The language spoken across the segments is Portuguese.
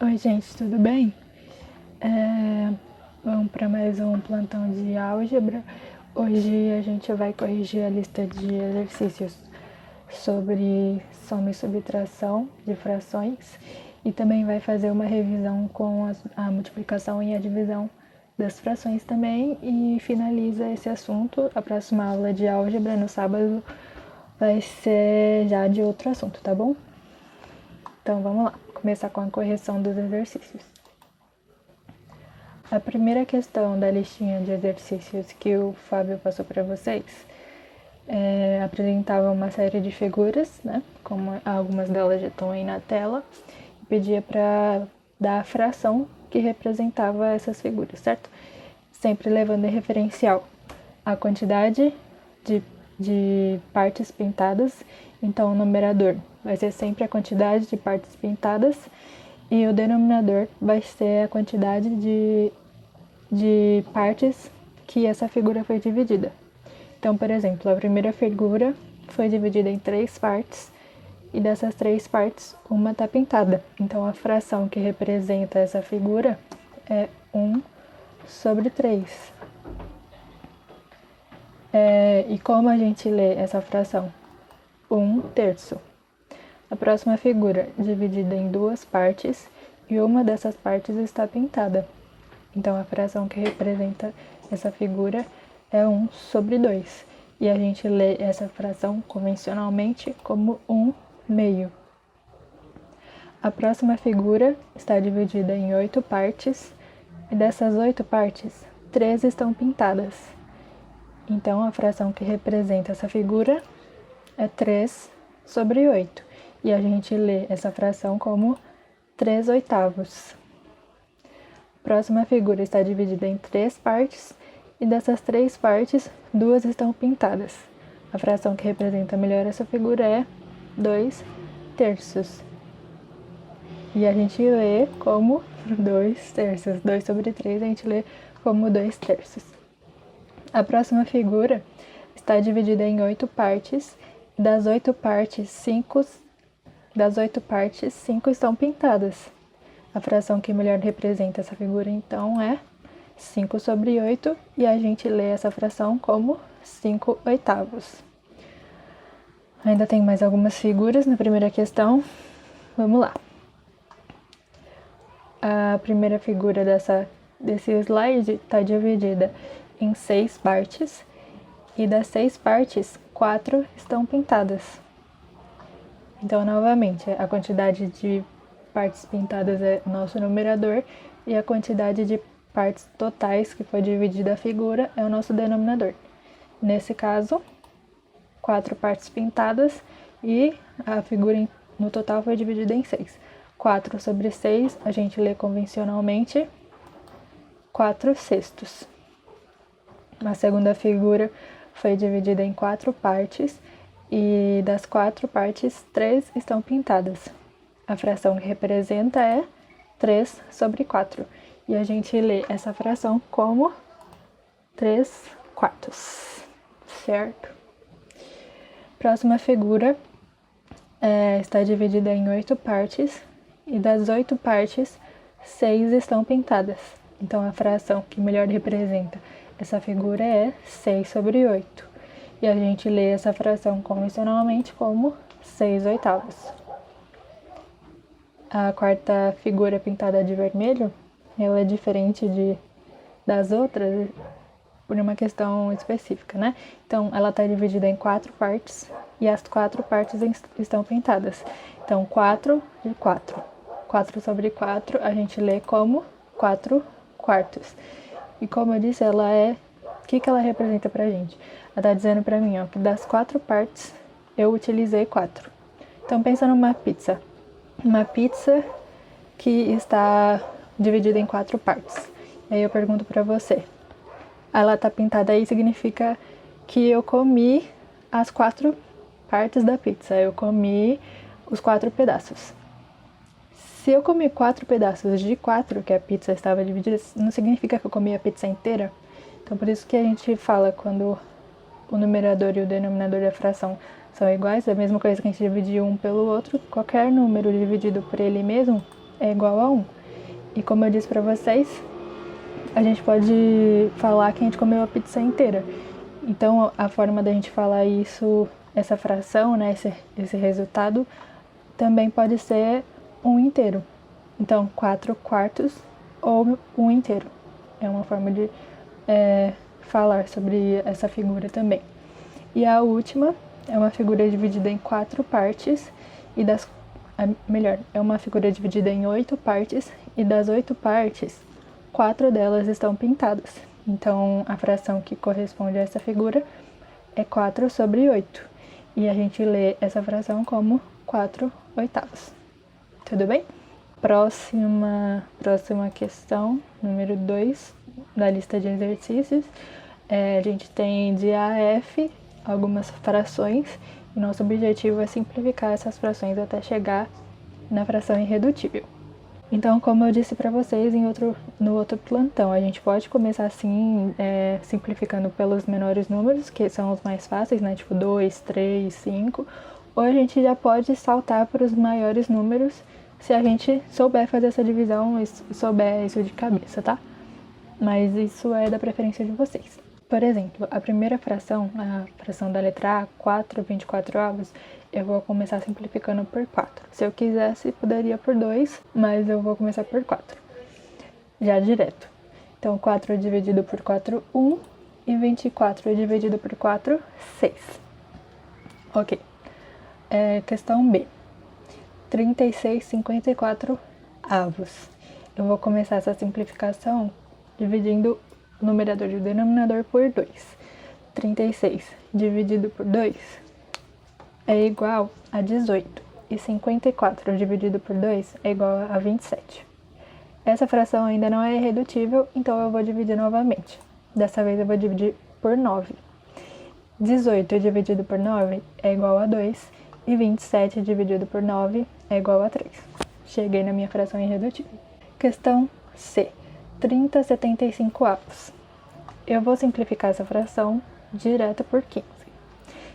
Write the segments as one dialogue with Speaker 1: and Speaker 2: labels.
Speaker 1: Oi, gente, tudo bem? Vamos para mais um plantão de álgebra. Hoje a gente vai corrigir a lista de exercícios sobre soma e subtração de frações e também vai fazer uma revisão com a multiplicação e a divisão das frações também e finaliza esse assunto. A próxima aula de álgebra no sábado vai ser já de outro assunto, tá bom? Então vamos lá, começar com a correção dos exercícios. A primeira questão da listinha de exercícios que o Fábio passou para vocês apresentava uma série de figuras, né? Como algumas delas já estão aí na tela, e pedia para dar a fração que representava essas figuras, certo? Sempre levando em referencial a quantidade de partes pintadas, então o numerador vai ser sempre a quantidade de partes pintadas e o denominador vai ser a quantidade de partes que essa figura foi dividida. Então, por exemplo, a primeira figura foi dividida em 3 partes e dessas 3 partes, uma está pintada. Então, a fração que representa essa figura é 1/3. E como a gente lê essa fração? 1/3. A próxima figura, dividida em 2 partes, e uma dessas partes está pintada. Então, a fração que representa essa figura é 1/2. E a gente lê essa fração convencionalmente como 1/2. A próxima figura está dividida em 8 partes, e dessas 8 partes, 3 estão pintadas. Então, a fração que representa essa figura é 3/8. E a gente lê essa fração como 3/8. A próxima figura está dividida em 3 partes, e dessas 3 partes, 2 estão pintadas. A fração que representa melhor essa figura é 2/3. E a gente lê como 2/3. 2/3 a gente lê como 2/3. A próxima figura está dividida em 8 partes. Das 8 partes, 5 estão pintadas. A fração que melhor representa essa figura, então, é 5/8, e a gente lê essa fração como 5/8. Ainda tem mais algumas figuras na primeira questão. Vamos lá. A primeira figura desse slide está dividida em 6 partes, e das 6 partes, 4 estão pintadas. Então, novamente, a quantidade de partes pintadas é o nosso numerador e a quantidade de partes totais que foi dividida a figura é o nosso denominador. Nesse caso, 4 partes pintadas e a figura no total foi dividida em 6. 4/6 a gente lê convencionalmente 4/6. A segunda figura foi dividida em 4 partes e das 4 partes, 3 estão pintadas. A fração que representa é 3/4. E a gente lê essa fração como 3/4, certo? Próxima figura está dividida em 8 partes, e das 8 partes, 6 estão pintadas. Então, a fração que melhor representa essa figura é 6/8. E a gente lê essa fração convencionalmente como 6/8. A quarta figura pintada de vermelho, ela é diferente das outras por uma questão específica, né? Então, ela está dividida em 4 partes e as 4 partes estão pintadas. Então, 4/4. 4/4 a gente lê como 4/4. E como eu disse, o que ela representa pra gente? Ela tá dizendo pra mim, ó, que das 4 partes eu utilizei 4. Então pensa numa pizza. Uma pizza que está dividida em 4 partes. Aí eu pergunto pra você. Ela tá pintada aí significa que eu comi as 4 partes da pizza. Eu comi os 4 pedaços. Se eu comi 4 pedaços de 4, que a pizza estava dividida, não significa que eu comi a pizza inteira. Então, por isso que a gente fala quando o numerador e o denominador da fração são iguais, é a mesma coisa que a gente dividir um pelo outro. Qualquer número dividido por ele mesmo é igual a 1. E como eu disse para vocês, a gente pode falar que a gente comeu a pizza inteira. Então, a forma da gente falar isso, essa fração, né, esse resultado, também pode ser 1 inteiro. Então, 4 quartos ou 1 inteiro. É uma forma de falar sobre essa figura também. E a última é uma figura dividida em 4 partes e é uma figura dividida em 8 partes e das 8 partes, 4 delas estão pintadas. Então, a fração que corresponde a essa figura é 4 sobre 8. E a gente lê essa fração como 4 oitavos. Tudo bem? Próxima questão, número 2 da lista de exercícios. A gente tem de A a F algumas frações. E nosso objetivo é simplificar essas frações até chegar na fração irredutível. Então, como eu disse para vocês no outro plantão, a gente pode começar assim, simplificando pelos menores números, que são os mais fáceis, né? Tipo 2, 3, 5. Ou a gente já pode saltar para os maiores números se a gente souber fazer essa divisão e souber isso de cabeça, tá? Mas isso é da preferência de vocês. Por exemplo, a primeira fração, a fração da letra A, 4/24, eu vou começar simplificando por 4. Se eu quisesse, poderia por 2, mas eu vou começar por 4. Já direto. Então, 4 dividido por 4, 1. E 24 dividido por 4, 6. Ok. Questão B. 36/54. Eu vou começar essa simplificação dividindo o numerador e o denominador por 2. 36 dividido por 2 é igual a 18. E 54 dividido por 2 é igual a 27. Essa fração ainda não é irredutível, então eu vou dividir novamente. Dessa vez eu vou dividir por 9. 18 dividido por 9 é igual a 2. E 27 dividido por 9 é igual a 3. Cheguei na minha fração irredutível. Questão C. 30/75. Eu vou simplificar essa fração direto por 15.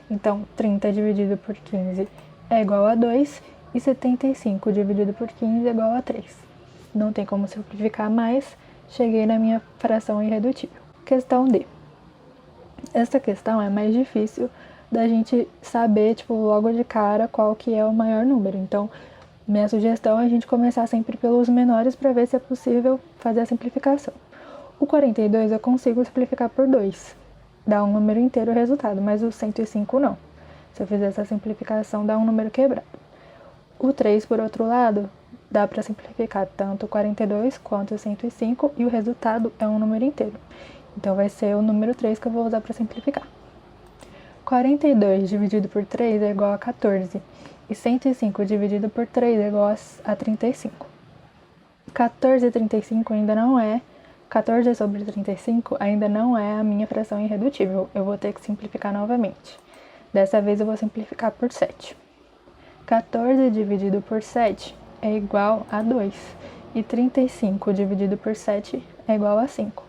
Speaker 1: Então, 30 dividido por 15 é igual a 2 e 75 dividido por 15 é igual a 3. Não tem como simplificar mais, cheguei na minha fração irredutível. Questão D. Essa questão é mais difícil da gente saber, logo de cara qual que é o maior número. Então, minha sugestão é a gente começar sempre pelos menores para ver se é possível fazer a simplificação. O 42 eu consigo simplificar por 2. Dá um número inteiro o resultado, mas o 105 não. Se eu fizer essa simplificação, dá um número quebrado. O 3, por outro lado, dá para simplificar tanto o 42 quanto o 105 e o resultado é um número inteiro. Então, vai ser o número 3 que eu vou usar para simplificar. 42 dividido por 3 é igual a 14. E 105 dividido por 3 é igual a 35. 14 sobre 35 ainda não é a minha fração irredutível. Eu vou ter que simplificar novamente. Dessa vez eu vou simplificar por 7. 14 dividido por 7 é igual a 2. E 35 dividido por 7 é igual a 5.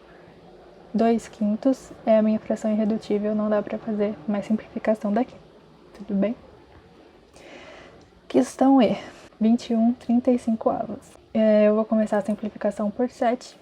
Speaker 1: 2/5 é a minha fração irredutível, não dá para fazer mais simplificação daqui. Tudo bem? Questão E. 21/35. Eu vou começar a simplificação por 7,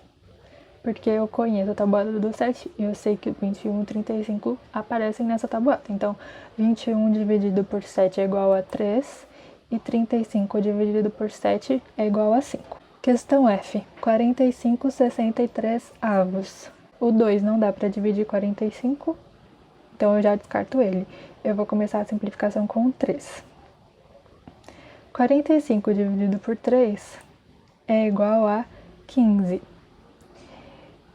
Speaker 1: porque eu conheço a tabuada do 7 e eu sei que 21/35 aparecem nessa tabuada. Então, 21 dividido por 7 é igual a 3 e 35 dividido por 7 é igual a 5. Questão F. 45/63. O 2 não dá para dividir 45, então eu já descarto ele. Eu vou começar a simplificação com 3. 45 dividido por 3 é igual a 15.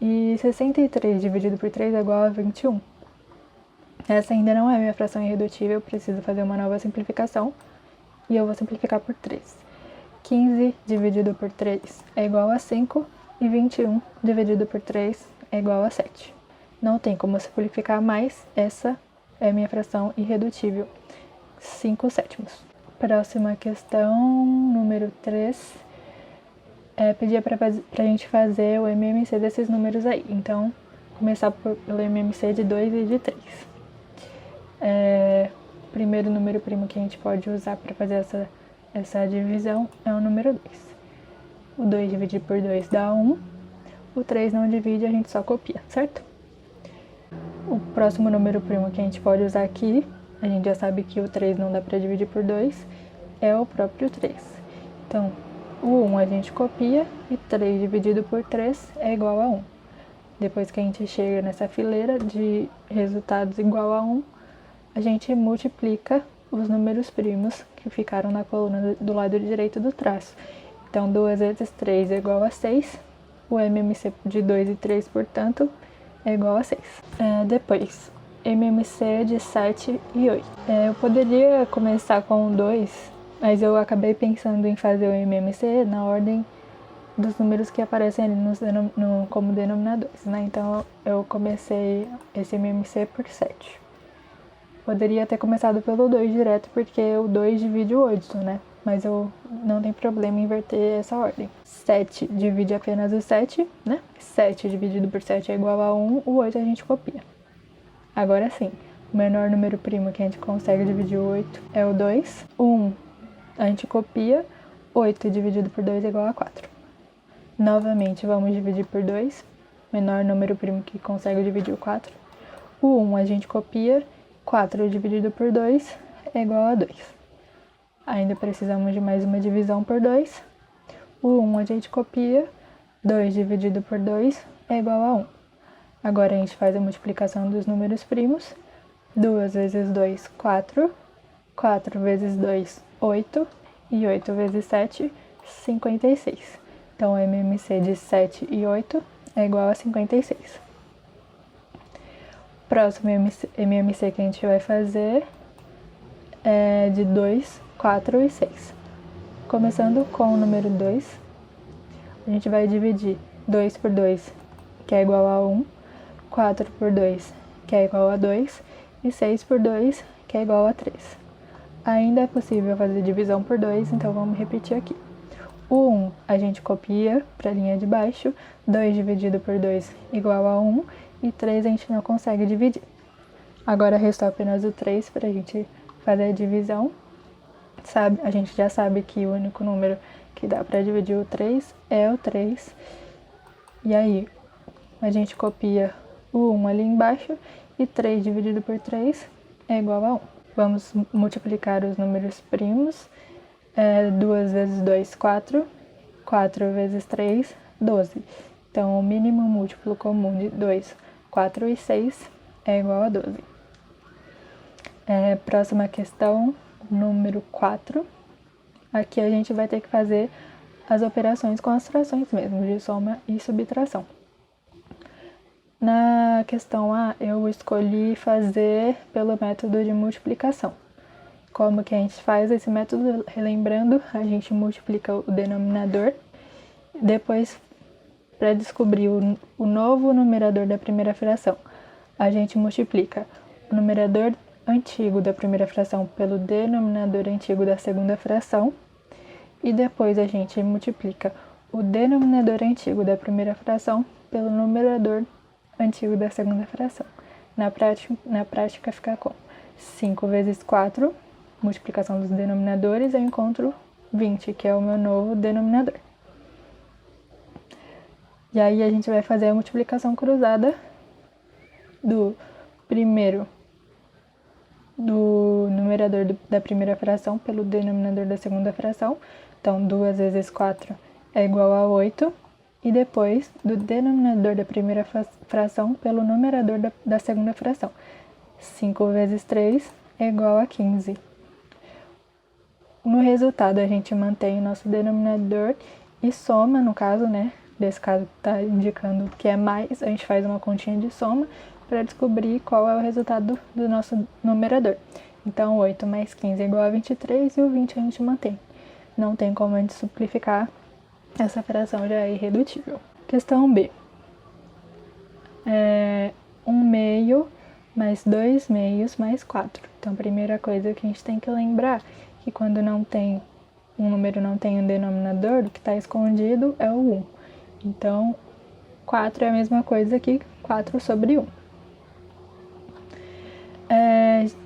Speaker 1: E 63 dividido por 3 é igual a 21. Essa ainda não é minha fração irredutível, eu preciso fazer uma nova simplificação. E eu vou simplificar por 3. 15 dividido por 3 é igual a 5. E 21 dividido por 3 é igual a 7. Não tem como simplificar mais, essa é a minha fração irredutível, 5/7. Próxima questão, número 3. Pedia pra gente fazer o MMC desses números aí. Então, começar pelo MMC de 2 e de 3. O primeiro número primo que a gente pode usar para fazer essa divisão é o número 2. o 2 dividido por 2 dá 1, o 3 não divide, a gente só copia, certo? O próximo número primo que a gente pode usar aqui, a gente já sabe que o 3 não dá para dividir por 2, é o próprio 3. Então, o 1 a gente copia e 3 dividido por 3 é igual a 1. Depois que a gente chega nessa fileira de resultados igual a 1, a gente multiplica os números primos que ficaram na coluna do lado direito do traço. Então, 2 vezes 3 é igual a 6. O MMC de 2 e 3, portanto, é igual a 6. Depois, MMC de 7 e 8. Eu poderia começar com o 2, mas eu acabei pensando em fazer o MMC na ordem dos números que aparecem ali como denominadores, né? Então, eu comecei esse MMC por 7. Poderia ter começado pelo 2 direto, porque o 2 divide o 8, né? Mas eu não tem problema em inverter essa ordem. 7 divide apenas o 7, né? 7 dividido por 7 é igual a 1, o 8 a gente copia. Agora sim, o menor número primo que a gente consegue dividir o 8 é o 2. O 1 a gente copia, 8 dividido por 2 é igual a 4. Novamente, vamos dividir por 2, menor número primo que consegue dividir o 4. O 1 a gente copia, 4 dividido por 2 é igual a 2. Ainda precisamos de mais uma divisão por 2. O 1 a gente copia, 2 dividido por 2 é igual a 1. Agora a gente faz a multiplicação dos números primos. 2 vezes 2, 4. 4 vezes 2, 8. E 8 vezes 7, 56. Então, o MMC de 7 e 8 é igual a 56. Próximo MMC que a gente vai fazer é de 2, 4 e 6. Começando com o número 2, a gente vai dividir 2 por 2, que é igual a 1, 4 por 2, que é igual a 2, e 6 por 2, que é igual a 3. Ainda é possível fazer divisão por 2, então vamos repetir aqui. O 1 a gente copia para a linha de baixo, 2 dividido por 2 igual a 1, e 3 a gente não consegue dividir. Agora restou apenas o 3 para a gente fazer a divisão. A gente já sabe que o único número que dá para dividir o 3 é o 3. E aí, a gente copia o 1 ali embaixo, e 3 dividido por 3 é igual a 1. Vamos multiplicar os números primos. 2 vezes 2, 4. 4 vezes 3, 12. Então, o mínimo múltiplo comum de 2, 4 e 6 é igual a 12. Próxima questão, número 4. Aqui a gente vai ter que fazer as operações com as frações mesmo, de soma e subtração. Na questão A, eu escolhi fazer pelo método de multiplicação. Como que a gente faz esse método? Relembrando, a gente multiplica o denominador. Depois, para descobrir o novo numerador da primeira fração, a gente multiplica o numerador antigo da primeira fração pelo denominador antigo da segunda fração. E depois a gente multiplica o denominador antigo da primeira fração pelo numerador antigo da segunda fração. Na prática fica com 5 vezes 4, multiplicação dos denominadores, eu encontro 20, que é o meu novo denominador. E aí a gente vai fazer a multiplicação cruzada do numerador da primeira fração pelo denominador da segunda fração. Então, 2 vezes 4 é igual a 8. E depois do denominador da primeira fração pelo numerador da segunda fração. 5 vezes 3 é igual a 15. No resultado, a gente mantém o nosso denominador e soma, no caso, né? Desse caso está indicando que é mais, a gente faz uma continha de soma para descobrir qual é o resultado do nosso numerador. Então, 8 mais 15 é igual a 23 e o 20 a gente mantém. Não tem como a gente simplificar, essa fração já é irredutível. Questão B. 1 meio mais 2 meios mais 4. Então, a primeira coisa que a gente tem que lembrar é que quando um número não tem um denominador, o que está escondido é o 1. Então, 4 é a mesma coisa que 4 sobre 1.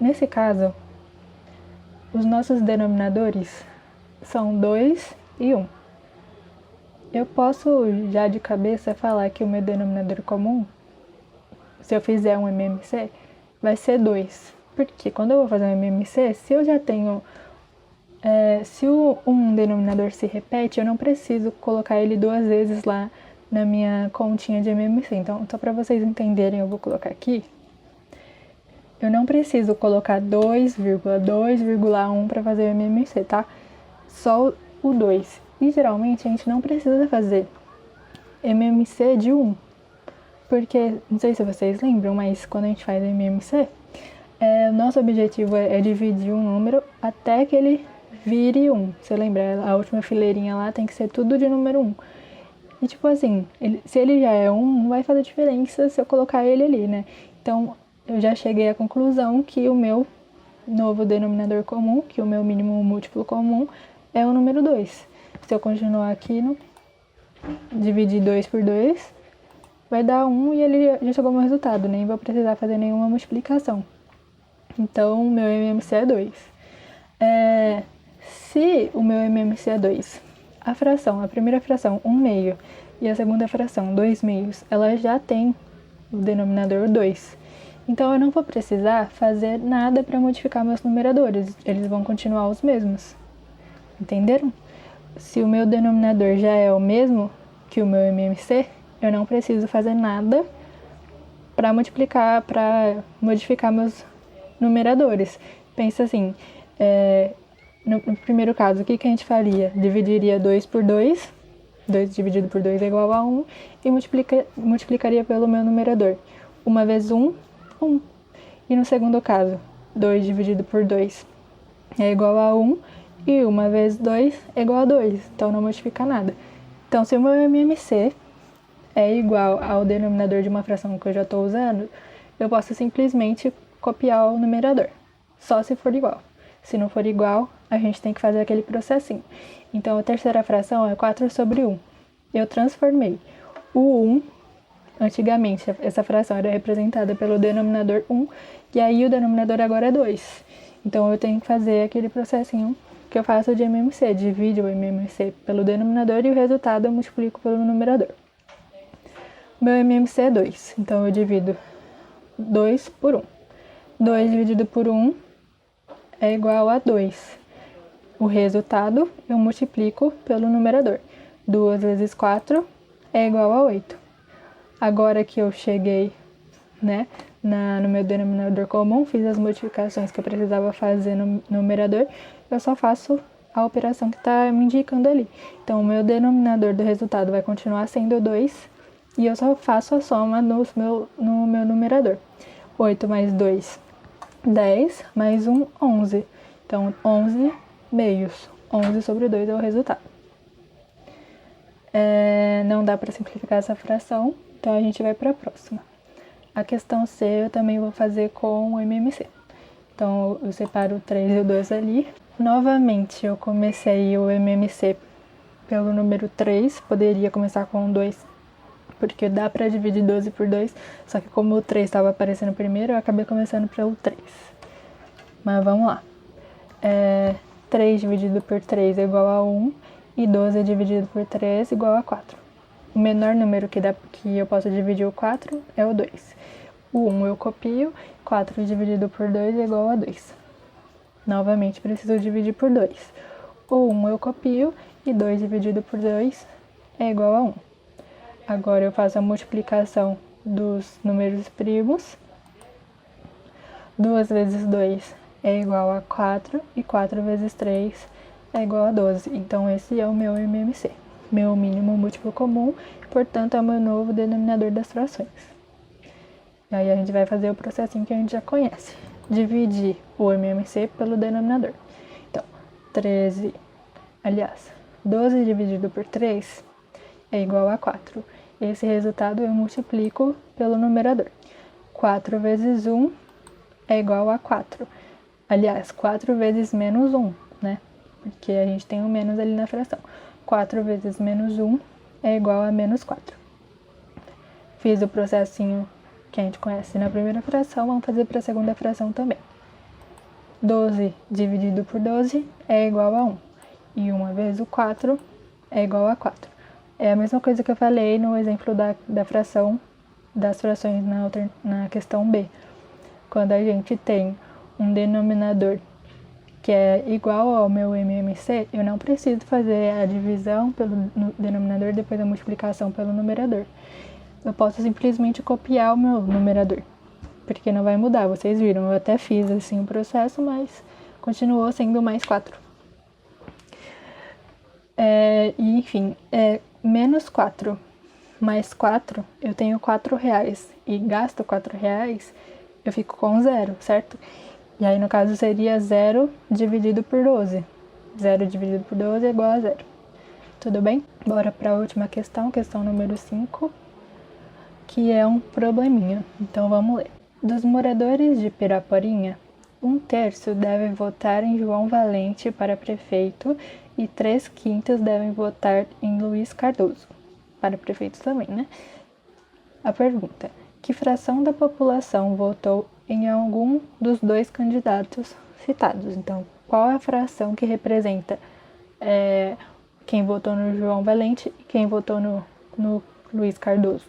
Speaker 1: Nesse caso, os nossos denominadores são 2 e 1. eu posso já de cabeça falar que o meu denominador comum, se eu fizer um MMC, vai ser 2. Porque quando eu vou fazer um MMC, se eu já tenho... se um denominador se repete, eu não preciso colocar ele 2 vezes lá na minha continha de MMC. Então, só para vocês entenderem, eu vou colocar aqui. Eu não preciso colocar 2,2,1 para fazer o MMC, tá? Só o 2. E geralmente a gente não precisa fazer MMC de 1. Porque, não sei se vocês lembram, mas quando a gente faz MMC, nosso objetivo é dividir um número até que ele vire 1. Você lembra? A última fileirinha lá tem que ser tudo de número 1. E tipo assim, se ele já é 1, não vai fazer diferença se eu colocar ele ali, né? Então, eu já cheguei à conclusão que o meu novo denominador comum, que o meu mínimo múltiplo comum, é o número 2. Se eu continuar aqui, dividir 2 por 2, vai dar 1 e ele já chegou ao meu resultado, nem vou precisar fazer nenhuma multiplicação. Então, o meu MMC é 2. Se o meu MMC é 2, a primeira fração, 1 meio, e a segunda fração, 2 meios, ela já tem o denominador 2. Então, eu não vou precisar fazer nada para modificar meus numeradores, eles vão continuar os mesmos. Entenderam? Se o meu denominador já é o mesmo que o meu MMC, eu não preciso fazer nada para modificar meus numeradores. Pensa assim, no primeiro caso, o que a gente faria? Dividiria 2 por 2, 2 dividido por 2 é igual a 1, e multiplicaria pelo meu numerador. 1 vezes 1, 1. E no segundo caso, 2 dividido por 2 é igual a 1, e 1 vezes 2 é igual a 2, então não modifica nada. Então, se o meu MMC é igual ao denominador de uma fração que eu já estou usando, eu posso simplesmente copiar o numerador, só se for igual. Se não for igual, a gente tem que fazer aquele processinho. Então, a terceira fração é 4 sobre 1. Eu transformei o 1, antigamente essa fração era representada pelo denominador 1, e aí o denominador agora é 2. Então, eu tenho que fazer aquele processinho que eu faço de MMC, divido o MMC pelo denominador e o resultado eu multiplico pelo numerador. Meu MMC é 2, então eu divido 2 por 1. 2 dividido por 1 é igual a 2. O resultado eu multiplico pelo numerador. 2 vezes 4 é igual a 8. Agora que eu cheguei, no meu denominador comum, fiz as modificações que eu precisava fazer no numerador, eu só faço a operação que está me indicando ali. Então, o meu denominador do resultado vai continuar sendo 2 e eu só faço a soma no meu numerador. 8 mais 2, 10, mais 1, 11. Então, 11 meios. 11 sobre 2 é o resultado. Não dá para simplificar essa fração, então a gente vai para a próxima. A questão C eu também vou fazer com o MMC. Então, eu separo o 3 e o 2 ali. Novamente, eu comecei o MMC pelo número 3. Poderia começar com o 2, porque dá para dividir 12 por 2. Só que como o 3 estava aparecendo primeiro, eu acabei começando pelo 3. Mas vamos lá. 3 dividido por 3 é igual a 1. E 12 dividido por 3 é igual a 4. O menor número que eu posso dividir o 4 é o 2. O 1 eu copio, 4 dividido por 2 é igual a 2. Novamente, preciso dividir por 2. O 1 eu copio e 2 dividido por 2 é igual a 1. Agora eu faço a multiplicação dos números primos. 2 vezes 2 é igual a 4 e 4 vezes 3 é igual a 12. Então, esse é o meu MMC, meu mínimo múltiplo comum, portanto, é o meu novo denominador das frações. E aí, a gente vai fazer o processinho que a gente já conhece. Dividir o MMC pelo denominador. Então, 12 dividido por 3 é igual a 4. Esse resultado eu multiplico pelo numerador. 4 vezes 1 é igual a 4. Aliás, 4 vezes menos 1, né? Porque a gente tem um menos ali na fração. 4 vezes menos 1 é igual a menos 4. Fiz o processinho que a gente conhece na primeira fração, vamos fazer para a segunda fração também. 12 dividido por 12 é igual a 1. E 1 vezes o 4 é igual a 4. É a mesma coisa que eu falei no exemplo da fração, das frações na questão B. Quando a gente tem um denominador que é igual ao meu MMC, eu não preciso fazer a divisão pelo denominador, depois a multiplicação pelo numerador. Eu posso simplesmente copiar o meu numerador, porque não vai mudar, vocês viram, eu até fiz assim o processo, mas continuou sendo mais 4. E enfim, menos 4 mais 4, eu tenho 4 reais, e gasto 4 reais, eu fico com 0, certo? E aí, no caso, seria 0 dividido por 12. 0 dividido por 12 é igual a 0. Tudo bem? Bora para a última questão número 5, que é um probleminha. Então, vamos ler. Dos moradores de Piraporinha, 1/3 devem votar em João Valente para prefeito e 3/5 devem votar em Luiz Cardoso, para prefeito também, né? A pergunta: que fração da população votou em algum dos dois candidatos citados? Então, qual é a fração que representa quem votou no João Valente e quem votou no Luiz Cardoso?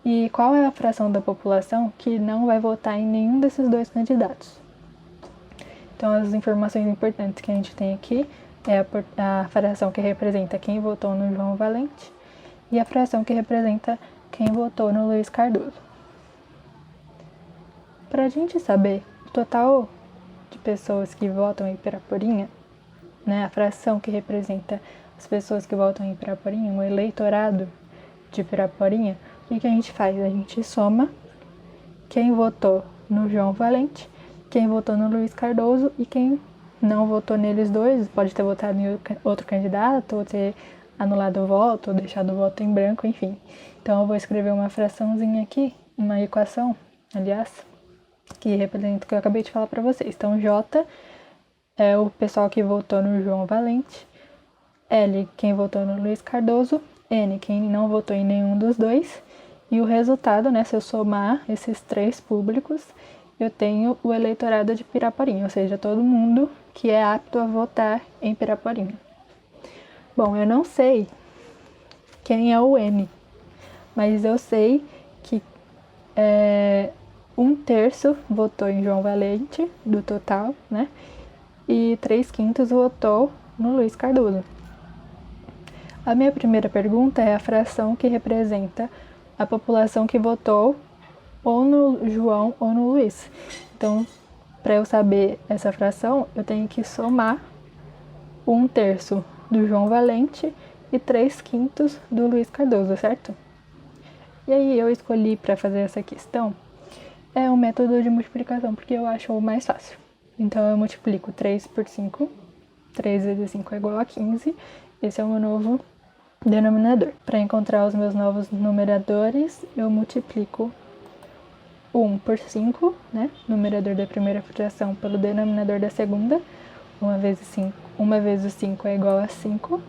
Speaker 1: E qual é a fração da população que não vai votar em nenhum desses dois candidatos? Então, as informações importantes que a gente tem aqui é a fração que representa quem votou no João Valente e a fração que representa quem votou no Luiz Cardoso. Para a gente saber o total de pessoas que votam em Piraporinha, né, a fração que representa as pessoas que votam em Piraporinha, o eleitorado de Piraporinha, o que a gente faz? A gente soma quem votou no João Valente, quem votou no Luiz Cardoso e quem não votou neles dois, pode ter votado em outro candidato, ou ter anulado o voto, ou deixado o voto em branco, enfim. Então eu vou escrever uma fraçãozinha aqui, uma equação, aliás, que representa o que eu acabei de falar para vocês. Então, J é o pessoal que votou no João Valente, L, quem votou no Luiz Cardoso, N, quem não votou em nenhum dos dois, e o resultado, né, se eu somar esses três públicos, eu tenho o eleitorado de Piraporinha, ou seja, todo mundo que é apto a votar em Piraporinha. Bom, eu não sei quem é o N, mas eu sei que 1/3 votou em João Valente, do total, né? E 3/5 votou no Luiz Cardoso. A minha primeira pergunta é a fração que representa a população que votou ou no João ou no Luiz. Então, para eu saber essa fração, eu tenho que somar 1/3 do João Valente e 3/5 do Luiz Cardoso, certo? E aí eu escolhi para fazer essa questão o método de multiplicação, porque eu acho o mais fácil. Então eu multiplico 3 por 5, 3 vezes 5 é igual a 15, esse é o meu novo denominador. Para encontrar os meus novos numeradores, eu multiplico 1 por 5, né? Numerador da primeira fração pelo denominador da segunda. 1 vezes 5 é igual a 5.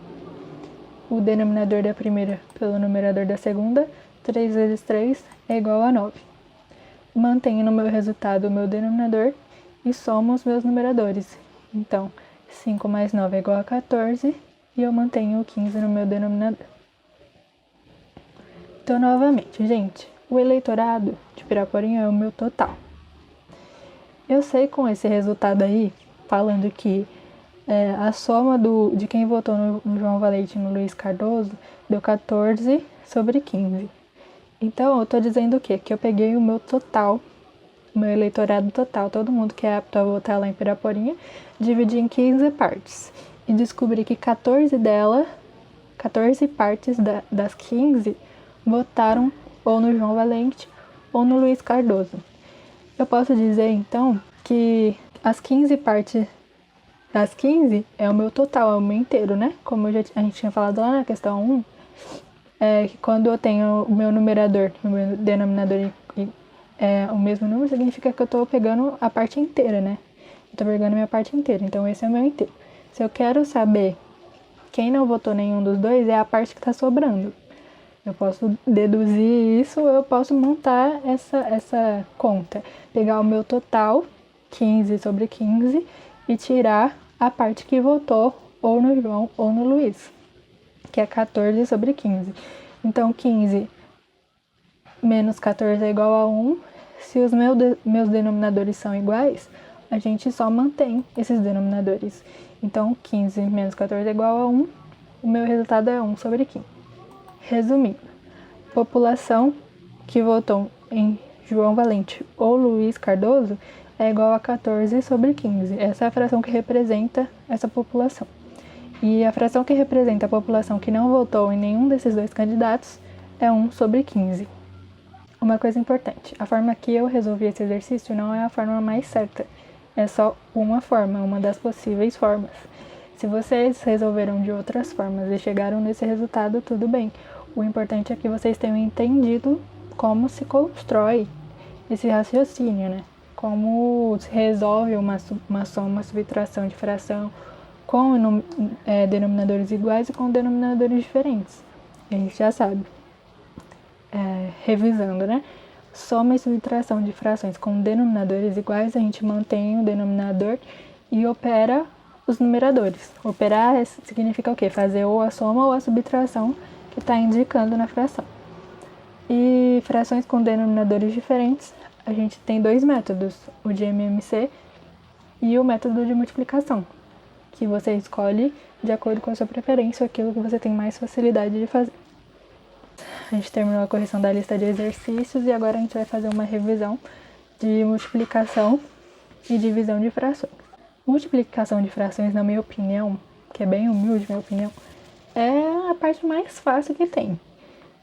Speaker 1: O denominador da primeira pelo numerador da segunda. 3 vezes 3 é igual a 9. Mantenho no meu resultado o meu denominador e somo os meus numeradores. Então, 5 mais 9 é igual a 14 e eu mantenho o 15 no meu denominador. Então, novamente, gente, o eleitorado de Piraporinha é o meu total. Eu sei com esse resultado aí, falando que a soma de quem votou no João Valente e no Luiz Cardoso deu 14 sobre 15. Então, eu tô dizendo o quê? Que eu peguei o meu total, o meu eleitorado total, todo mundo que é apto a votar lá em Piraporinha, dividi em 15 partes. E descobri que 14 partes das 15 votaram ou no João Valente ou no Luiz Cardoso. Eu posso dizer, então, que as 15 partes das 15 é o meu total, é o meu inteiro, né? Como a gente tinha falado lá na questão 1, que quando eu tenho o meu numerador e o meu denominador o mesmo número, significa que eu estou pegando a parte inteira, né? Eu estou pegando a minha parte inteira, então esse é o meu inteiro. Se eu quero saber quem não votou nenhum dos dois, é a parte que está sobrando. Eu posso deduzir isso, eu posso montar essa conta. Pegar o meu total, 15 sobre 15, e tirar a parte que votou ou no João ou no Luiz. que é 14 sobre 15. Então, 15 menos 14 é igual a 1. Se os meus denominadores são iguais, a gente só mantém esses denominadores. Então, 15 menos 14 é igual a 1. O meu resultado é 1 sobre 15. Resumindo, população que votou em João Valente ou Luiz Cardoso é igual a 14 sobre 15. Essa é a fração que representa essa população. E a fração que representa a população que não votou em nenhum desses dois candidatos é 1 sobre 15. Uma coisa importante, a forma que eu resolvi esse exercício não é a forma mais certa. É só uma forma, uma das possíveis formas. Se vocês resolveram de outras formas e chegaram nesse resultado, tudo bem. O importante é que vocês tenham entendido como se constrói esse raciocínio, né? Como se resolve uma soma, uma subtração de fração com denominadores iguais e com denominadores diferentes. A gente já sabe. Revisando, né? Soma e subtração de frações com denominadores iguais, a gente mantém o denominador e opera os numeradores. Operar significa o quê? Fazer ou a soma ou a subtração que está indicando na fração. E frações com denominadores diferentes, a gente tem dois métodos, o de MMC e o método de multiplicação, que você escolhe de acordo com a sua preferência, aquilo que você tem mais facilidade de fazer. A gente terminou a correção da lista de exercícios e agora a gente vai fazer uma revisão de multiplicação e divisão de frações. Multiplicação de frações, na minha opinião, que é bem humilde, minha opinião, é a parte mais fácil que tem.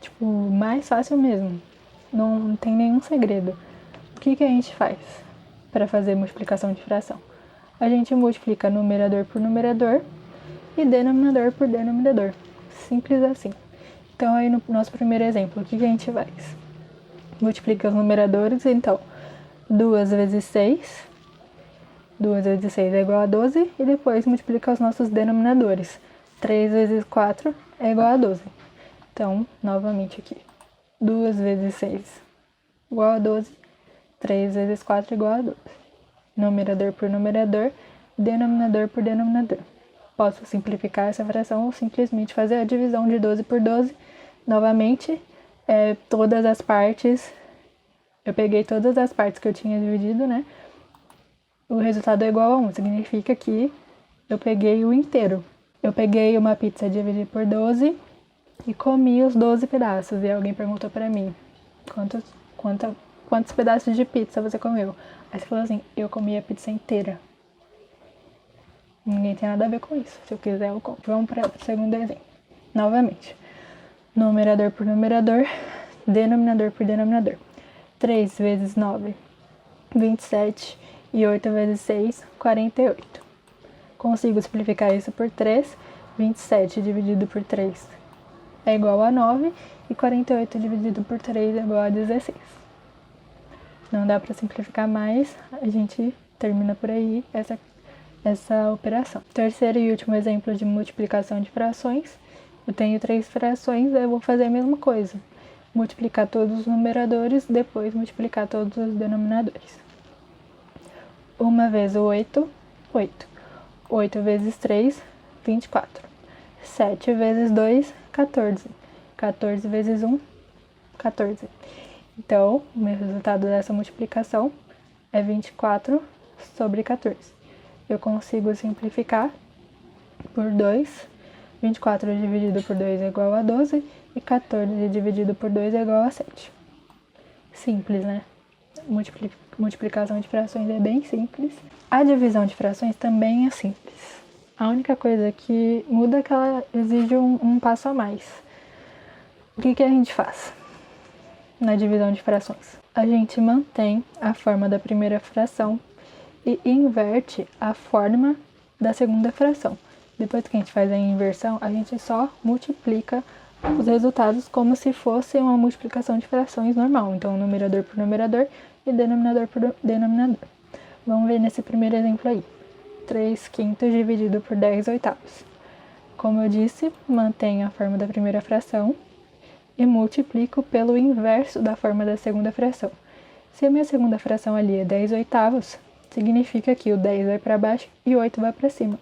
Speaker 1: Tipo, mais fácil mesmo. Não tem nenhum segredo. O que a gente faz para fazer multiplicação de fração? A gente multiplica numerador por numerador e denominador por denominador. Simples assim. Então, aí no nosso primeiro exemplo, o que a gente faz? Multiplica os numeradores, então, 2 vezes 6. 2 vezes 6 é igual a 12. E depois multiplica os nossos denominadores. 3 vezes 4 é igual a 12. Então, novamente aqui. 2 vezes 6 igual a 12. 3 vezes 4 igual a 12. Numerador por numerador, denominador por denominador. Posso simplificar essa fração ou simplesmente fazer a divisão de 12 por 12. Novamente, todas as partes, eu peguei todas as partes que eu tinha dividido, né? O resultado é igual a 1, significa que eu peguei o inteiro. Eu peguei uma pizza dividida por 12 e comi os 12 pedaços. E alguém perguntou pra mim, quantos pedaços de pizza você comeu? Aí você falou assim, eu comi a pizza inteira. Ninguém tem nada a ver com isso. Se eu quiser, eu compro. Vamos para o segundo exemplo. Novamente. Numerador por numerador, denominador por denominador. 3 vezes 9, 27. E 8 vezes 6, 48. Consigo simplificar isso por 3. 27 dividido por 3 é igual a 9. E 48 dividido por 3 é igual a 16. Não dá para simplificar mais. A gente termina por aí essa operação. Terceiro e último exemplo de multiplicação de frações. Eu tenho 3 frações, eu vou fazer a mesma coisa. Multiplicar todos os numeradores, depois multiplicar todos os denominadores. 1 vezes 8, 8. 8 vezes 3, 24. 7 vezes 2, 14. 14 vezes 1, 14. Então, o meu resultado dessa multiplicação é 24 sobre 14. Eu consigo simplificar por 2. 24 dividido por 2 é igual a 12. E 14 dividido por 2 é igual a 7. Simples, né? Multiplicação de frações é bem simples. A divisão de frações também é simples. A única coisa que muda é que ela exige um passo a mais. O que a gente faz na divisão de frações? A gente mantém a forma da primeira fração e inverte a forma da segunda fração. Depois que a gente faz a inversão, a gente só multiplica os resultados como se fosse uma multiplicação de frações normal. Então, numerador por numerador e denominador por denominador. Vamos ver nesse primeiro exemplo aí. 3 quintos dividido por 10 oitavos. Como eu disse, mantenho a forma da primeira fração e multiplico pelo inverso da forma da segunda fração. Se a minha segunda fração ali é 10 oitavos, significa que o 10 vai para baixo e o 8 vai para cima.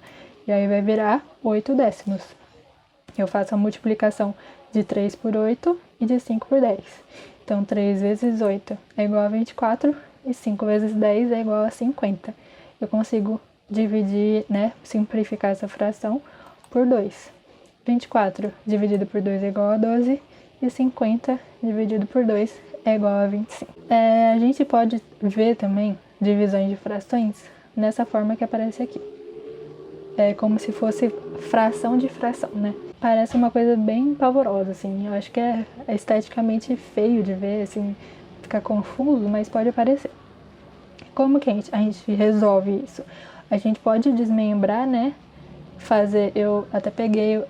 Speaker 1: E aí vai virar 8 décimos. Eu faço a multiplicação de 3 por 8 e de 5 por 10. Então, 3 vezes 8 é igual a 24 e 5 vezes 10 é igual a 50. Eu consigo dividir, né, simplificar essa fração por 2. 24 dividido por 2 é igual a 12 e 50 dividido por 2 é igual a 25. A gente pode ver também divisões de frações nessa forma que aparece aqui. É como se fosse fração de fração, né? Parece uma coisa bem pavorosa, assim. Eu acho que é esteticamente feio de ver, assim, fica confuso, mas pode parecer. Como que a gente resolve isso? A gente pode desmembrar, né? Eu até peguei,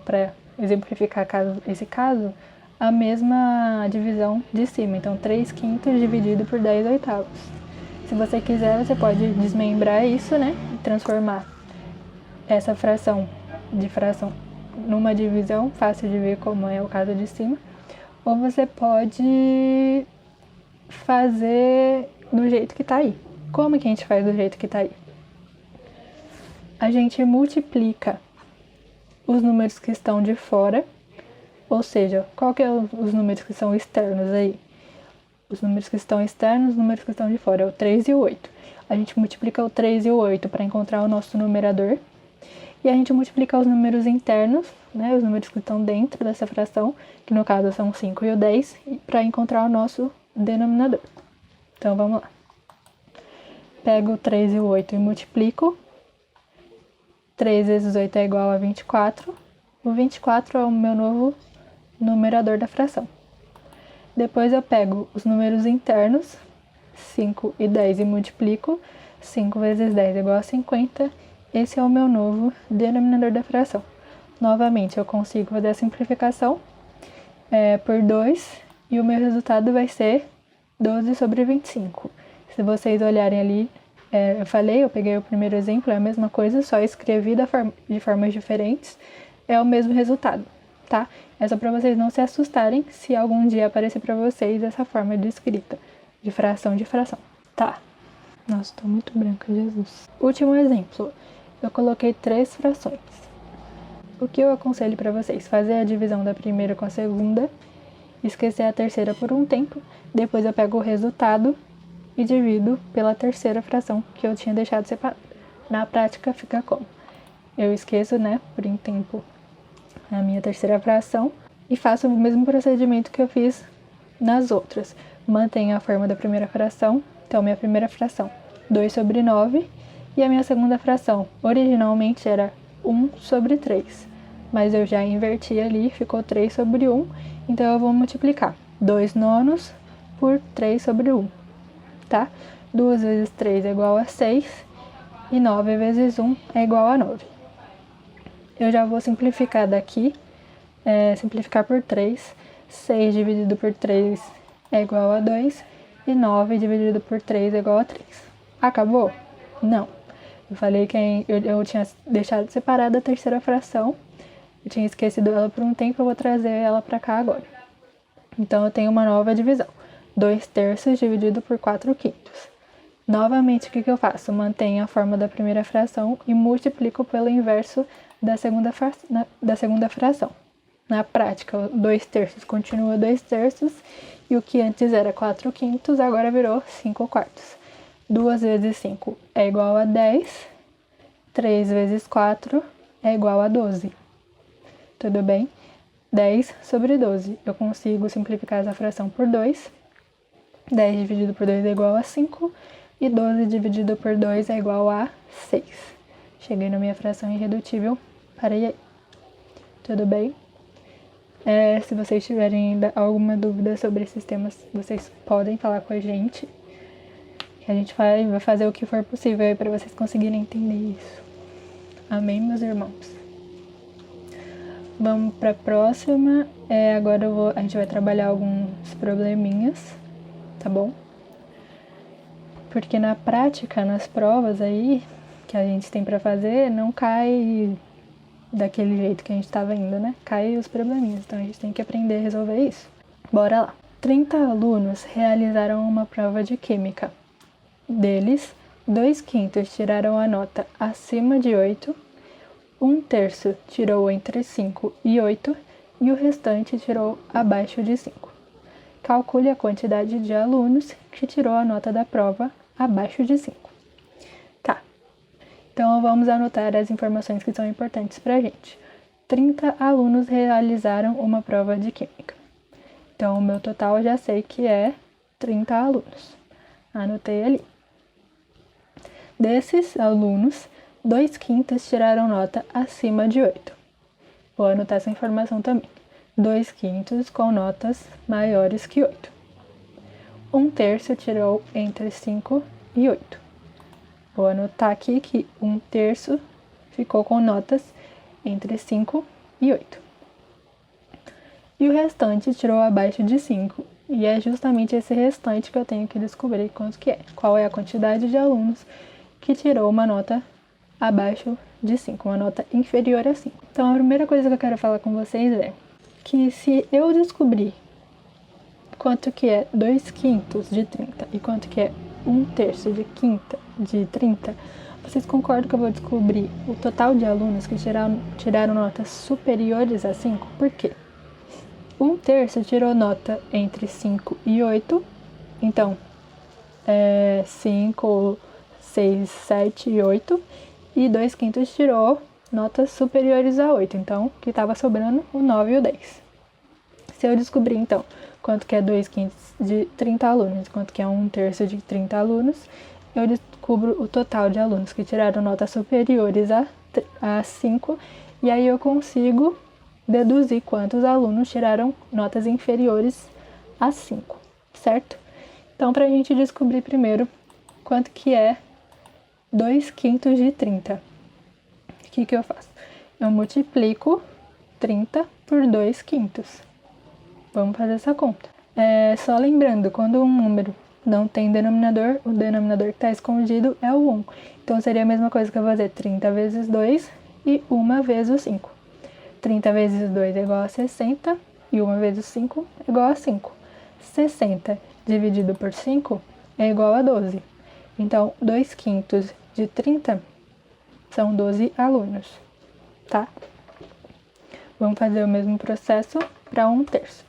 Speaker 1: para exemplificar esse caso, a mesma divisão de cima. Então, 3 quintos dividido por 10 oitavos. Se você quiser, você pode desmembrar isso, né? E transformar essa fração numa divisão, fácil de ver como é o caso de cima. Ou você pode fazer do jeito que tá aí. Como que a gente faz do jeito que tá aí? A gente multiplica os números que estão de fora, ou seja, qual que é os números que são externos aí? Os números que estão externos, os números que estão de fora, é o 3 e o 8. A gente multiplica o 3 e o 8 para encontrar o nosso numerador, e a gente multiplica os números internos, né, os números que estão dentro dessa fração, que no caso são o 5 e o 10, para encontrar o nosso denominador. Então, vamos lá. Pego o 3 e o 8 e multiplico. 3 vezes 8 é igual a 24. O 24 é o meu novo numerador da fração. Depois eu pego os números internos, 5 e 10, e multiplico. 5 vezes 10 é igual a 50. Esse é o meu novo denominador da fração. Novamente, eu consigo fazer a simplificação por 2, e o meu resultado vai ser 12 sobre 25. Se vocês olharem ali, eu peguei o primeiro exemplo, é a mesma coisa, só escrevi de formas diferentes, é o mesmo resultado, tá? É só para vocês não se assustarem se algum dia aparecer para vocês essa forma de escrita, de fração, tá? Nossa, tô muito branca, Jesus. Último exemplo, eu coloquei 3 frações. O que eu aconselho para vocês? Fazer a divisão da primeira com a segunda, esquecer a terceira por um tempo, depois eu pego o resultado e divido pela terceira fração que eu tinha deixado separada. Na prática, fica como? Eu esqueço, né, por um tempo, a minha terceira fração e faço o mesmo procedimento que eu fiz nas outras. Mantenho a forma da primeira fração, então minha primeira fração, 2 sobre 9, e a minha segunda fração, originalmente era 1 sobre 3, mas eu já inverti ali, ficou 3 sobre 1, então eu vou multiplicar 2 nonos por 3 sobre 1. Tá? 2 vezes 3 é igual a 6 e 9 vezes 1 é igual a 9. Eu já vou simplificar daqui, simplificar por 3. 6 dividido por 3 é igual a 2 e 9 dividido por 3 é igual a 3. Acabou? Não. Eu falei que eu tinha deixado separada a terceira fração, eu tinha esquecido ela por um tempo, eu vou trazer ela para cá agora. Então, eu tenho uma nova divisão. 2 terços dividido por 4 quintos. Novamente, o que eu faço? Mantenho a forma da primeira fração e multiplico pelo inverso da segunda fração. Na prática, 2 terços continua 2 terços e o que antes era 4 quintos agora virou 5 quartos. 2 vezes 5 é igual a 10. 3 vezes 4 é igual a 12. Tudo bem? 10 sobre 12. Eu consigo simplificar essa fração por 2. 10 dividido por 2 é igual a 5 e 12 dividido por 2 é igual a 6. Cheguei na minha fração irredutível, parei aí. Tudo bem? Se vocês tiverem ainda alguma dúvida sobre esses temas, vocês podem falar com a gente. Que a gente vai fazer o que for possível aí para vocês conseguirem entender isso. Amém, meus irmãos? Vamos para a próxima. Agora a gente vai trabalhar alguns probleminhas. Tá bom? Porque na prática, nas provas aí que a gente tem pra fazer, não cai daquele jeito que a gente tava indo, né? Cai os probleminhas, então a gente tem que aprender a resolver isso. Bora lá. 30 alunos realizaram uma prova de química. Deles, 2 quintos tiraram a nota acima de 8, Um terço tirou entre 5 e 8 e o restante tirou abaixo de 5. Calcule a quantidade de alunos que tirou a nota da prova abaixo de 5. Tá, então vamos anotar as informações que são importantes para a gente. 30 alunos realizaram uma prova de Química. Então, o meu total eu já sei que é 30 alunos. Anotei ali. Desses alunos, 2/5 tiraram nota acima de 8. Vou anotar essa informação também. 2/5 com notas maiores que 8. Um terço tirou entre 5 e 8. Vou anotar aqui que um terço ficou com notas entre 5 e 8. E o restante tirou abaixo de 5. E é justamente esse restante que eu tenho que descobrir quanto que é. Qual é a quantidade de alunos que tirou uma nota abaixo de 5, uma nota inferior a 5. Então, a primeira coisa que eu quero falar com vocês é que se eu descobrir quanto que é 2/5 de 30 e quanto que é 1/3 de 30, vocês concordam que eu vou descobrir o total de alunos que tiraram notas superiores a 5? Por quê? 1/3 tirou nota entre 5 e 8, então 5, 6, 7 e 8, e 2/5 tirou notas superiores a 8, então que estava sobrando o 9 e o 10. Se eu descobrir, então, quanto que é 2/5 de 30 alunos, quanto que é 1/3 de 30 alunos, eu descubro o total de alunos que tiraram notas superiores a 5, e aí eu consigo deduzir quantos alunos tiraram notas inferiores a 5, certo? Então, para a gente descobrir primeiro quanto que é 2/5 de 30, o que eu faço? Eu multiplico 30 por 2/5. Vamos fazer essa conta. Só lembrando, quando um número não tem denominador, o denominador que está escondido é o 1. Então, seria a mesma coisa que eu fazer 30 vezes 2 e 1 vezes o 5. 30 vezes 2 é igual a 60 e 1 vezes 5 é igual a 5. 60 dividido por 5 é igual a 12. Então, 2/5 de 30 são 12 alunos, tá? Vamos fazer o mesmo processo para 1/3.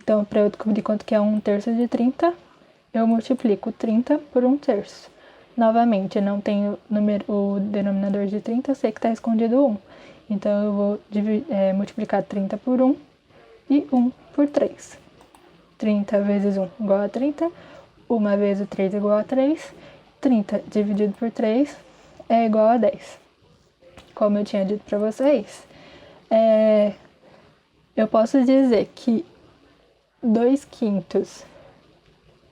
Speaker 1: Então, para eu descobrir quanto que é 1/3 de 30, eu multiplico 30 por 1/3. Novamente, não tenho o denominador de 30, eu sei que está escondido 1. Então, eu vou multiplicar 30 por 1 e 1 por 3. 30 vezes 1 igual a 30, 1 vezes 3 igual a 3, 30 dividido por 3 é igual a 10. Como eu tinha dito para vocês, eu posso dizer que 2/5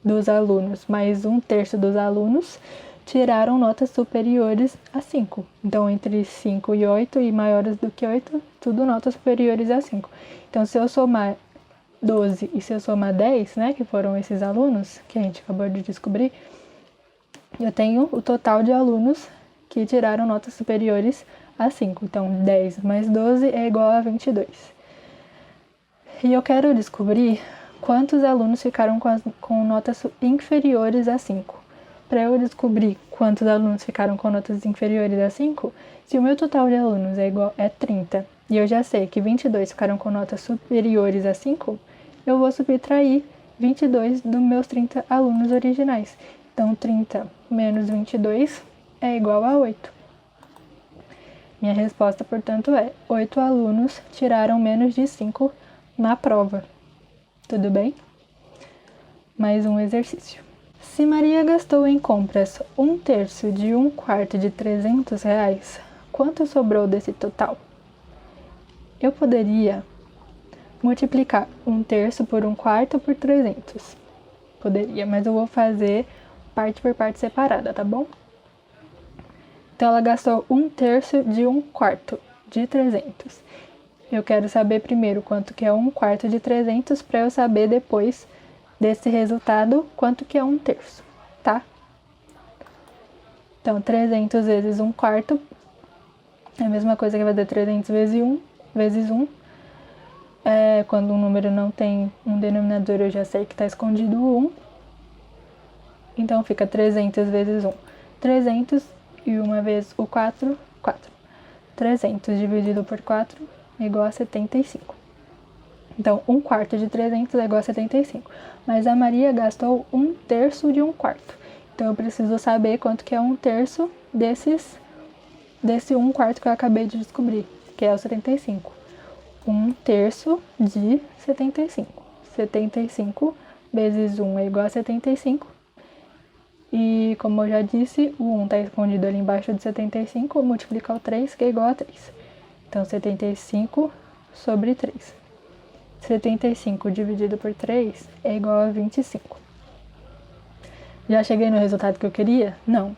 Speaker 1: dos alunos mais 1/3 dos alunos tiraram notas superiores a 5. Então, entre 5 e 8 e maiores do que 8, tudo notas superiores a 5. Então, se eu somar 12 e se eu somar 10, né, que foram esses alunos que a gente acabou de descobrir, eu tenho o total de alunos que tiraram notas superiores a 5. Então, 10 mais 12 é igual a 22. E eu quero descobrir quantos alunos ficaram com notas inferiores a 5. Para eu descobrir quantos alunos ficaram com notas inferiores a 5, se o meu total de alunos é 30, e eu já sei que 22 ficaram com notas superiores a 5, eu vou subtrair 22 dos meus 30 alunos originais. Então, 30 menos 22 é igual a 8. Minha resposta, portanto, é 8 alunos tiraram menos de 5 na prova. Tudo bem? Mais um exercício. Se Maria gastou em compras 1/3 de 1/4 de R$300, quanto sobrou desse total? Eu poderia multiplicar 1/3 por 1/4 por 300. Poderia, mas eu vou fazer parte por parte separada, tá bom? Então, ela gastou 1/3 de 1/4 de 300. Eu quero saber primeiro quanto que é 1/4 de 300 para eu saber depois desse resultado quanto que é 1/3, tá? Então, 300 vezes 1/4 é a mesma coisa que fazer 300 vezes 1. Quando um número não tem um denominador, eu já sei que está escondido o 1. Então, fica 300 vezes 1. 300 e 1 vezes o 4, 4. 300 dividido por 4 é igual a 75. Então, 1/4 de 300 é igual a 75. Mas a Maria gastou 1/3 de 1/4. Então, eu preciso saber quanto que é 1/3 desse 1/4 que eu acabei de descobrir, que é o 75. 1/3 de 75. 75 vezes 1 é igual a 75. E, como eu já disse, o 1 está escondido ali embaixo de 75, multiplicar o 3, que é igual a 3. Então, 75 sobre 3. 75 dividido por 3 é igual a 25. Já cheguei no resultado que eu queria? Não.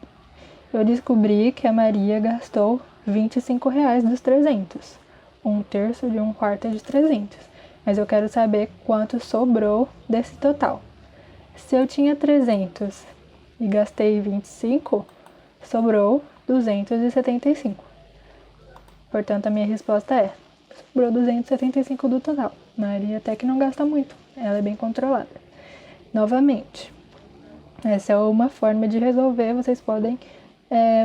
Speaker 1: Eu descobri que a Maria gastou R$ 25 dos 300. 1/3 de 1/4 é de 300. Mas eu quero saber quanto sobrou desse total. Se eu tinha 300 e gastei 25, sobrou 275. Portanto, a minha resposta é: sobrou 275 do total. Maria até que não gasta muito, ela é bem controlada. Novamente, essa é uma forma de resolver, vocês podem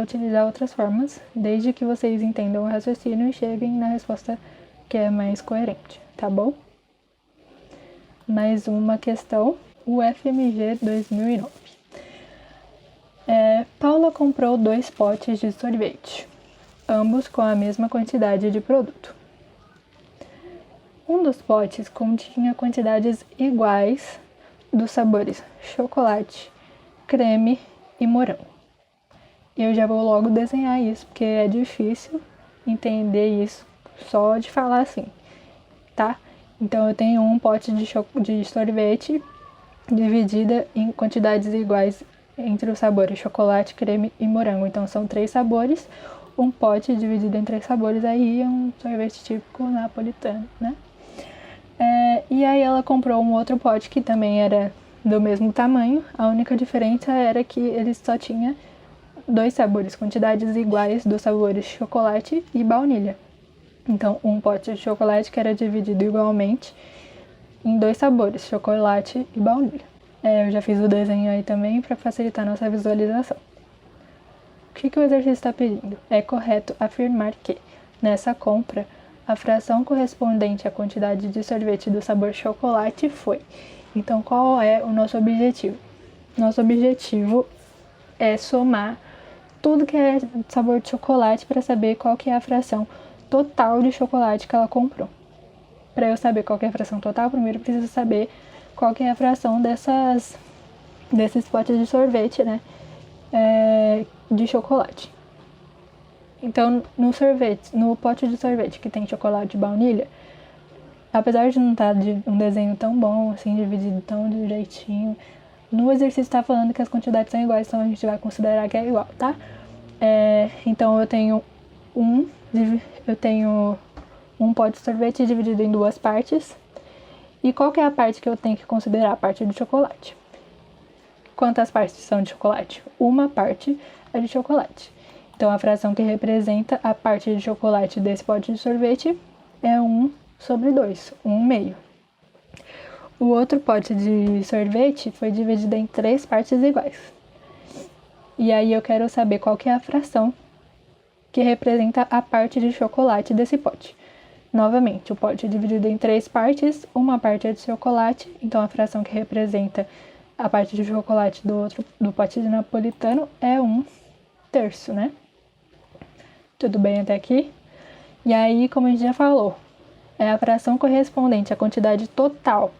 Speaker 1: utilizar outras formas, desde que vocês entendam o raciocínio e cheguem na resposta que é mais coerente, tá bom? Mais uma questão, o FMG 2009. Paula comprou 2 potes de sorvete, ambos com a mesma quantidade de produto. Um dos potes continha quantidades iguais dos sabores chocolate, creme e morango. Eu já vou logo desenhar isso, porque é difícil entender isso só de falar assim, tá? Então, eu tenho um pote de sorvete dividida em quantidades iguais entre os sabores chocolate, creme e morango. Então, são 3 sabores, um pote dividido em 3 sabores, aí é um sorvete típico napolitano, né? E aí ela comprou um outro pote que também era do mesmo tamanho. A única diferença era que ele só tinha 2 sabores, quantidades iguais dos sabores chocolate e baunilha. Então, um pote de chocolate que era dividido igualmente em 2 sabores, chocolate e baunilha. Eu já fiz o desenho aí também para facilitar nossa visualização. O que o exercício está pedindo? É correto afirmar que, nessa compra, a fração correspondente à quantidade de sorvete do sabor chocolate foi. Então, qual é o nosso objetivo? Nosso objetivo é somar tudo que é sabor de chocolate para saber qual que é a fração total de chocolate que ela comprou. Para eu saber qual que é a fração total, primeiro eu preciso saber qual que é a fração desses potes de sorvete, né, de chocolate. Então, no pote de sorvete que tem chocolate e baunilha, apesar de não estar um desenho tão bom, assim, dividido tão direitinho, no exercício está falando que as quantidades são iguais, então a gente vai considerar que é igual, tá? Então, eu tenho um pote de sorvete dividido em 2 partes. E qual que é a parte que eu tenho que considerar? A parte de chocolate. Quantas partes são de chocolate? Uma parte é de chocolate. Então, a fração que representa a parte de chocolate desse pote de sorvete é 1 sobre 2, 1/2. O outro pote de sorvete foi dividido em 3 partes iguais. E aí eu quero saber qual que é a fração que representa a parte de chocolate desse pote. Novamente, o pote é dividido em 3 partes, uma parte é de chocolate, então a fração que representa a parte de chocolate do pote de napolitano é 1/3, né? Tudo bem até aqui? E aí, como a gente já falou, é a fração correspondente à quantidade total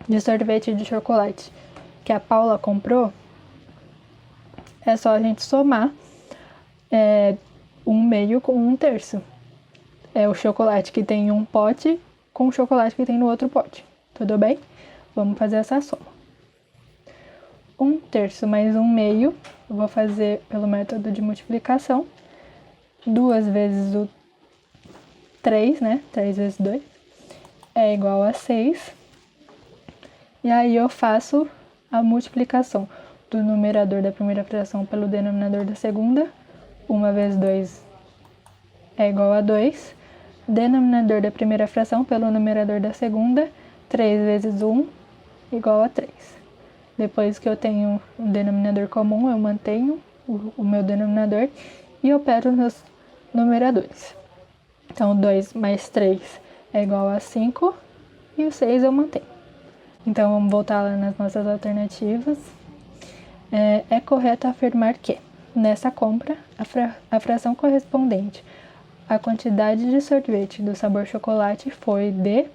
Speaker 1: de sorvete de chocolate que a Paula comprou. É só a gente somar 1/2 com 1/3. É o chocolate que tem em um pote com o chocolate que tem no outro pote. Tudo bem? Vamos fazer essa soma. 1/3 mais 1/2, eu vou fazer pelo método de multiplicação. 2 vezes o 3, né? 3 vezes 2 é igual a 6. E aí eu faço a multiplicação do numerador da primeira fração pelo denominador da segunda. 1 vezes 2 é igual a 2. Denominador da primeira fração pelo numerador da segunda. 3 vezes 1 igual a 3. Depois que eu tenho um denominador comum, eu mantenho o meu denominador e opero numeradores. Então, 2 mais 3 é igual a 5 e o 6 eu mantenho. Então, vamos voltar lá nas nossas alternativas. É correto afirmar que, nessa compra, a fração correspondente à quantidade de sorvete do sabor chocolate foi de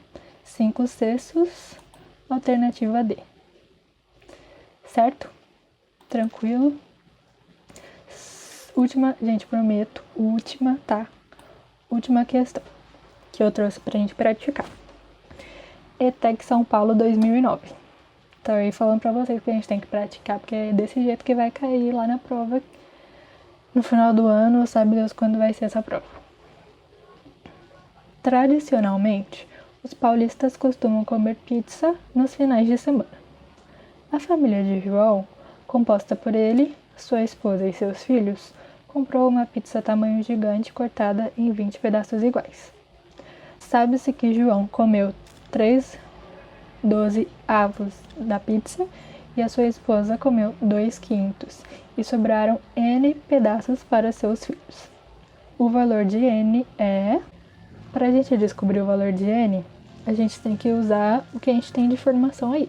Speaker 1: 5/6, alternativa D. Certo? Tranquilo? Última, gente, prometo, última, tá? Última questão que eu trouxe pra gente praticar. ETEC São Paulo 2009. Tô aí falando pra vocês que a gente tem que praticar, porque é desse jeito que vai cair lá na prova no final do ano, sabe Deus quando vai ser essa prova. Tradicionalmente, os paulistas costumam comer pizza nos finais de semana. A família de João, composta por ele, sua esposa e seus filhos, comprou uma pizza tamanho gigante cortada em 20 pedaços iguais. Sabe-se que João comeu 3/12 da pizza e a sua esposa comeu 2/5 e sobraram N pedaços para seus filhos. O valor de N é... Para a gente descobrir o valor de N, a gente tem que usar o que a gente tem de informação aí.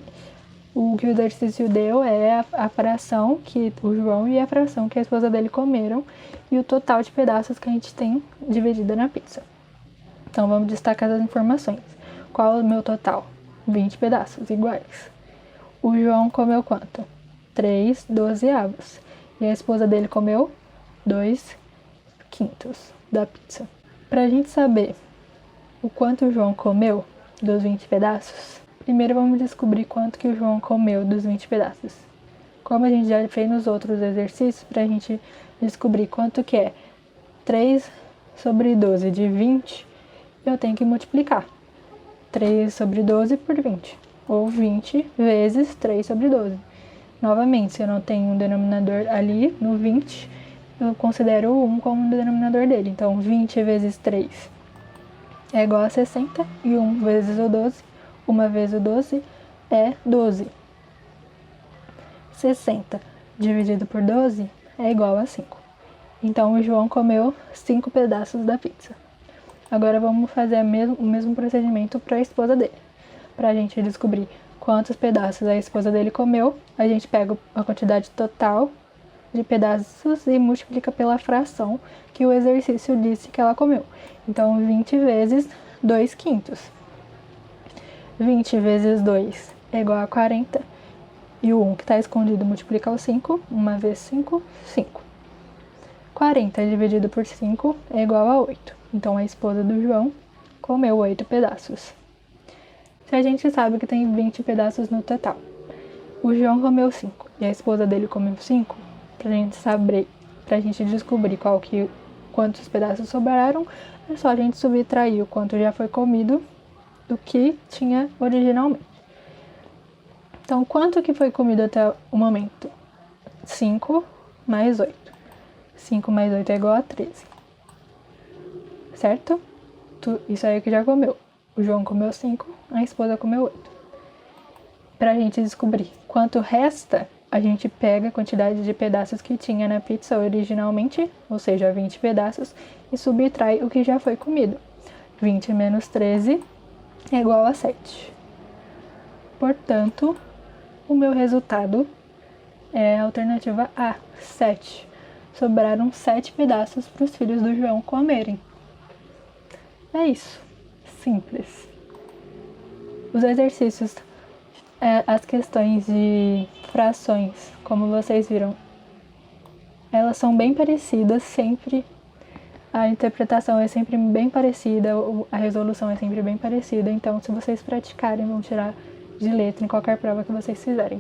Speaker 1: O que o exercício deu é a fração que o João e a fração que a esposa dele comeram e o total de pedaços que a gente tem dividida na pizza. Então vamos destacar as informações. Qual é o meu total? 20 pedaços iguais. O João comeu quanto? 3/12. E a esposa dele comeu 2/5 da pizza. Pra gente saber o quanto o João comeu dos 20 pedaços, primeiro vamos descobrir quanto que o João comeu dos 20 pedaços. Como a gente já fez nos outros exercícios, pra gente descobrir quanto que é 3/12 de 20, eu tenho que multiplicar 3/12 por 20, ou 20 vezes 3/12. Novamente, se eu não tenho um denominador ali no 20, eu considero o 1 como um denominador dele. Então, 20 vezes 3 é igual a 60, e 1 vezes o 12, 1 vezes o 12 é 12. 60 dividido por 12 é igual a 5. Então, o João comeu 5 pedaços da pizza. Agora, vamos fazer o mesmo procedimento para a esposa dele. Para a gente descobrir quantos pedaços a esposa dele comeu, a gente pega a quantidade total de pedaços e multiplica pela fração que o exercício disse que ela comeu. Então, 20 vezes 2/5. 20 vezes 2 é igual a 40. E o 1 que está escondido multiplica o 5. 1 vezes 5, 5. 40 dividido por 5 é igual a 8. Então, a esposa do João comeu 8 pedaços. Se a gente sabe que tem 20 pedaços no total, o João comeu 5 e a esposa dele comeu 5, pra gente saber, pra gente descobrir quantos pedaços sobraram, é só a gente subtrair o quanto já foi comido do que tinha originalmente. Então, quanto que foi comido até o momento? 5 mais 8. 5 mais 8 é igual a 13. Certo? Isso aí que já comeu. O João comeu 5, a esposa comeu 8. Pra gente descobrir quanto resta, a gente pega a quantidade de pedaços que tinha na pizza originalmente, ou seja, 20 pedaços, e subtrai o que já foi comido. 20 menos 13 é igual a 7. Portanto, o meu resultado é a alternativa A, 7. Sobraram 7 pedaços para os filhos do João comerem. É isso. Simples. Os exercícios, as questões de frações, como vocês viram, elas são bem parecidas sempre. A interpretação é sempre bem parecida, a resolução é sempre bem parecida. Então, se vocês praticarem, vão tirar de letra em qualquer prova que vocês fizerem.